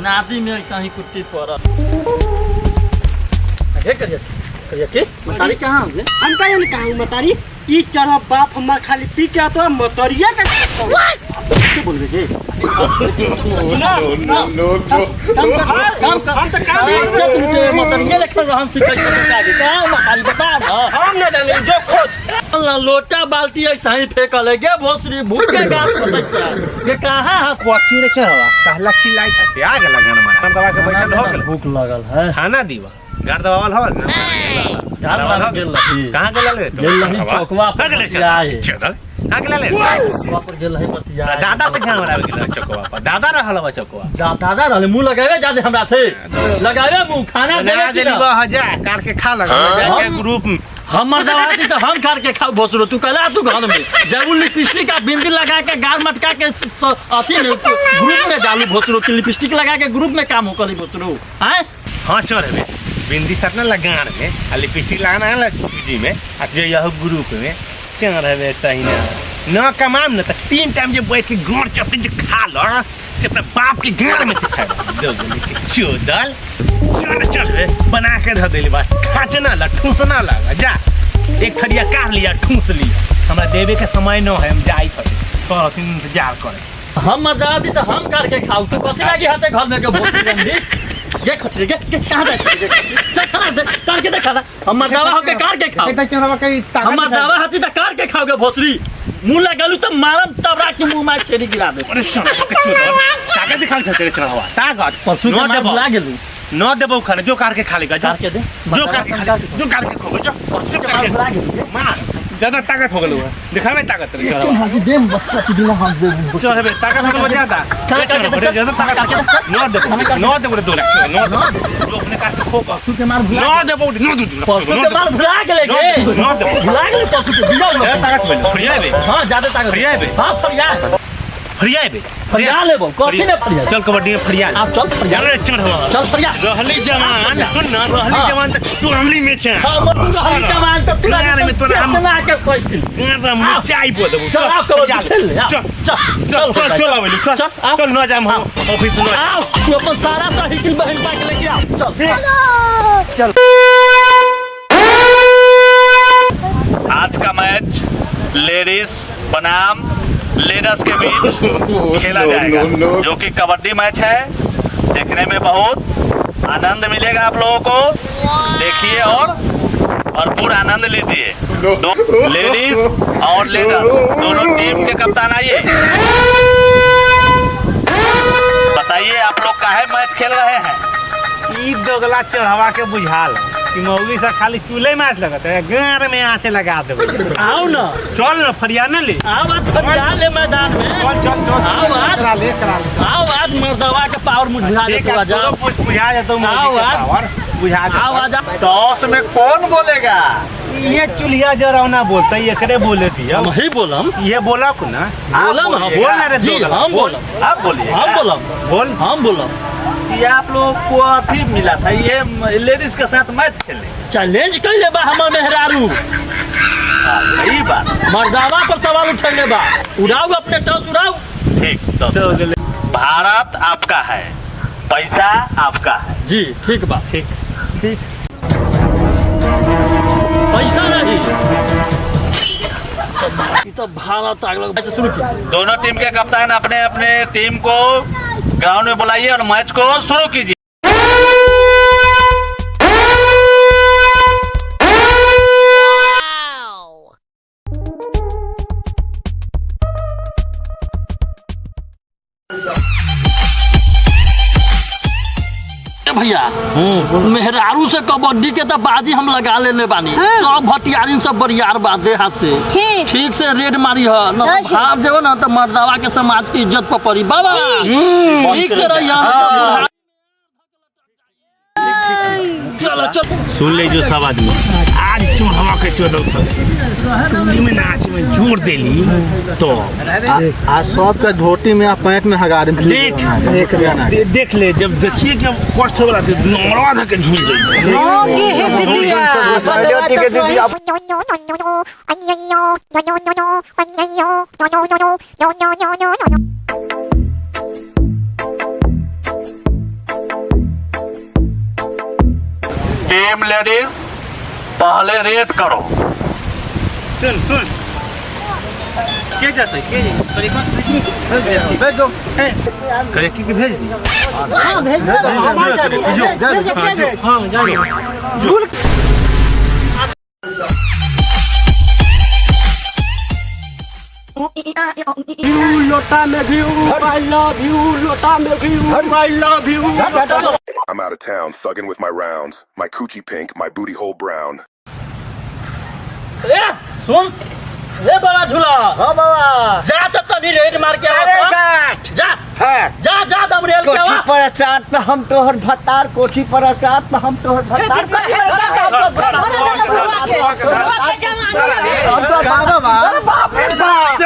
नादी में ऐसा ही कुट्टी पड़ा मतारी कहाँ हमने हम कहीं नहीं कहा मतारी ई चढ़ा बाप हमार खाली पी के तो मतरिया का कैसे बोल रहे थे लोटा बाल्टी ऐसा ही फेंकल है गे भोसरी भूख के गाल ये कहाँ हाथ वाची रे चढ़वा कहला चिल्लाई था आ गेला घर में दवा के बैठल हो गेल भूख लगल है खाना दीवा घर दबावल हो ना कहाँ गेल गेला ले चौकवा पर आए चल कहाँ गेला ले चौकवा पर गेल है बतिया दादा पे ध्यान वाला गेला चौकवा पर दादा रहल बा चौकवा दादा रहल मुंह लगावे जादे हमरा से लगावे मुंह खाना देवे देली बा जा कार के खा लगा के ग्रुप हमर दवाती तो हम कर के खाओ भोसरो तू कहला तू घर में जरूर लिपस्टिक का बिंदी लगा के गाल मटका के अथी में ग्रुप में डालू भोसरो की लिपस्टिक लगा के ग्रुप में काम हो करी भोसरो हैं हां चढ़ में बिंदी सटना लगान में आ लिपस्टिक लगाना है जी में आ जो यह ग्रुप में चढ़वे तहिना न कमाम न त 3 टाइम जे बैठ के गोड़ चपटी जे खा लो से अपने बाप के गाड़ में खाए दो गोली के चोदल चढ़ बना के धर देली बा खाचना ला ठूसना लगा जा एक थरिया काट लिया ठूस लिया हमरा देवे के समय न है हम जाई थे पर इंतजार करे हम दादी तो हम करके खाऊ तू कथि लागी हाथे घर में के भोसरी गंदी ये खचरी के कहां दे चल खा दे कर के देखा हमर दावा होके कार के खाओ ए चोरवा के हमर दावा हाथी त कार के खाओगे भोसरी मुंह लगलू त मारम तबरा के मुंह में छेड़ी गिरा दे अरे ताकत दिखा छे चढ़वा ताकत पशु के मार बुला गेलू न देबो खाने जो कार के खा लेगा कार के दे जो कार के खो जो पशु के मार बुला गेलू मार ज्यादा ताकत हो गेलू दिखावे ताकत रे चढ़वा हां दे बस का दिला हम दे चढ़वे ताकत हो गेल ज्यादा ज्यादा ताकत न देबो 2 लाख न देबो अपने कार के खो पशु के मार बुला न देबो न पशु के मार बुला गेले गे न देबो बुला गेले पशु के दिला ताकत भेल फरियाबे हां ज्यादा ताकत फरियाबे हां फरियाबे फरिया लेबो कथि ने फरिया चल कबड्डी में फरिया आप चल फरिया रे चढ़वा चल फरिया रहली जवान सुन ना रहली जवान त तू हमली में छ हां रहली जवान त तू में तो हम ना के साइकिल गांजा में चाय पो देबो चल आप चल चल आवेली चल चल न जाम हम ऑफिस न आओ तू अपन सारा साइकिल बहन पाक लेके आ चल आज का मैच लेडीज बनाम लेडर्स के बीच खेला जाएगा जो कि कबड्डी मैच है। देखने में बहुत आनंद मिलेगा आप लोगों को, देखिए और भरपूर आनंद लीजिए। लेडीज और लेडर्स दोनों टीम के कप्तान आइए, बताइए आप लोग काहे मैच खेल रहे हैं। ई दोगला चढ़वा के बुझाल कि मौगी से खाली चूल्हे मैच लगता है, गाड़ में आंचे लगा देबो। आओ ना चल ना फरियाना ले, आओ आज फरिया ले मैदान में, चल आओ आज करा ले आओ आज मर्दवा के पावर मुझा दे तू आजा कुछ बुझा जा तो आओ आज पावर बुझा जा। आओ आजा टॉस में कौन बोलेगा। ये चूल्हा जरौना बोलता है, एकरे बोले दिया हम ही बोलम, ये बोला को ना बोलम हम बोल ना रे जी दोगला, हम बोलम, आप बोलिए। हम बोलम, बोल हम बोलम। ये आप लोग को अभी मिला था, ये लेडीज के साथ मैच खेले। चैलेंज कैले बा हमर मेहरारू, सही बात। मर्दावा पर सवाल उठैले बा, उड़ाओ अपने टॉस उड़ाओ। ठीक तो भारत आपका है, पैसा आपका है। जी ठीक बा, ठीक पैसा नहीं तो भारत अगला मैच शुरू कीजिए। दोनों टीम के कप्तान अपने अपने टीम को ग्राउंड में बुलाइए और मैच को शुरू कीजिए। भैया मेहरारू से कबड्डी के तो बाजी हम लगा लेने बानी, सब भटियारी सब बरियार बादे हाथ से ठीक से रेड मारी है न तो भाग जेबो ना तो मर्दावा के समाज की इज्जत पर पड़ी बाबा। ठीक से रही चलो चल सुन ले जो सब आदमी आज चोर हवा के चोर टुंडी में नाच में जोड़ देली तो आज सब के धोती में आ पैंट में हगार में देख ले, जब देखिए कि कष्ट हो रहा है नौरा धके झूल जाए। टीम लेडीज पहले रेड करो। सुन सुन के जाता है के भेज दो करे की भेज दी हाँ जाओ लोटा में भी I love you लोटा में भी I love you I'm out of town, thugging with my rounds. My coochie pink, my booty hole brown. ए सुन ए बड़ा झूला हाँ बाबा जा तो तनी रेड मार के आ जा जा जा दमरेल के कोठी पर साथ में हम तोहर भतार कोठी पर साथ में हम तोहर भतार बाबा बाप रे बाप